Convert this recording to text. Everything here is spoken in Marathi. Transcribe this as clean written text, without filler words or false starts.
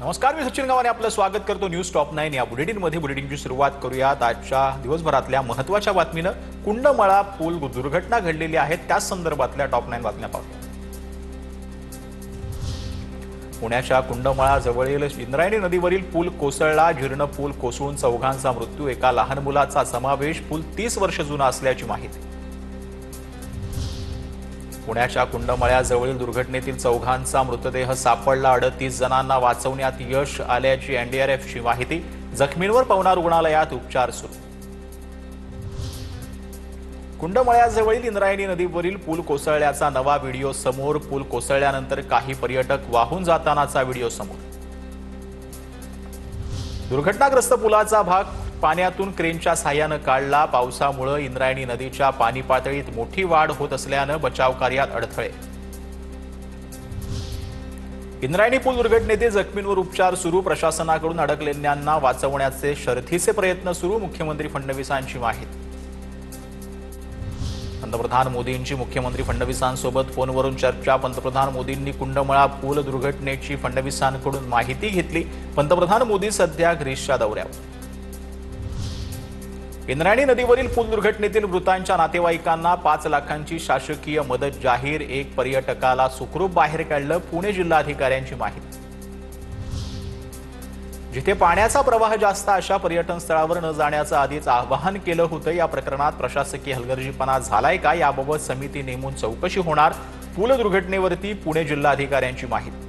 नमस्कार, मी सचिन गावाने आपलं स्वागत करतो न्यूज टॉप 9 या बुलेटिनमध्ये। बुलेटिनची सुरुवात करूयात आजच्या दिवसभरातल्या महत्त्वाच्या बातमीनं। कुंडमळा पूल दुर्घटना घडलेली आहे त्या संदर्भातल्या टॉप 9 बातम्या पाहूया। पुण्याच्या कुंडमळा जवळील इंद्रायणी नदीवरील पूल कोसळला। जीर्ण पूल कोसळून चौघांचा मृत्यू, एका लहान मुलाचा समावेश। पूल 30 वर्ष जुना असल्याची माहिती। पुण्याच्या कुंडमळ्याजवळील दुर्घटनेतील चौघांचा मृतदेह सापडला। 38 जणांना वाचवण्यात यश आल्याची एनडीआरएफची माहिती। जखमींवर पवना रुग्णालयात उपचार सुरू। कुंडमळ्याजवळील इंद्रायणी नदीवरील पूल कोसळल्याचा नवा व्हिडिओ समोर। पूल कोसळल्यानंतर काही पर्यटक वाहून जातानाचा व्हिडिओ समोर। दुर्घटनाग्रस्त पुलाचा भाग पाण्यातून क्रेनच्या साहाय्याने काढला। पावसामुळे इंद्रायणी नदीच्या पाणी पातळीत मोठी वाढ होत असल्याने बचाव कार्यात अडथळे। इंद्रायणी पूल दुर्घटनेतील जखमींवर उपचार सुरू। प्रशासनाकडून अडकलेल्यांना वाचवण्याचे शर्थीचे प्रयत्न सुरू। मुख्यमंत्री फडणवीसांची माहिती। पंतप्रधान मोदींची मुख्यमंत्री फडणवीसांसोबत फोनवरून चर्चा। पंतप्रधान मोदींनी कुंडमळा पूल दुर्घटनेची फडणवीसांकडून माहिती घेतली। पंतप्रधान मोदी सध्या ग्रीसच्या दौऱ्यावर। इंद्रायणी नदीवरील पूल दुर्घटनेतील मृतांच्या नातेवाईकांना 5 लाखांची शासकीय मदत जाहीर। एक पर्यटकाला सुखरूप बाहेर काढलं, पुणे जिल्हाधिकाऱ्यांची माहिती। जिथे पाण्याचा प्रवाह जास्त अशा पर्यटन स्थळावर न जाण्याचं आधीच आवाहन केलं होतं। या प्रकरणात प्रशासकीय हलगर्जीपणा झालाय का याबाबत समिती नेमून चौकशी होणार। पूल दुर्घटनेवरती पुणे जिल्हाधिकाऱ्यांची माहिती।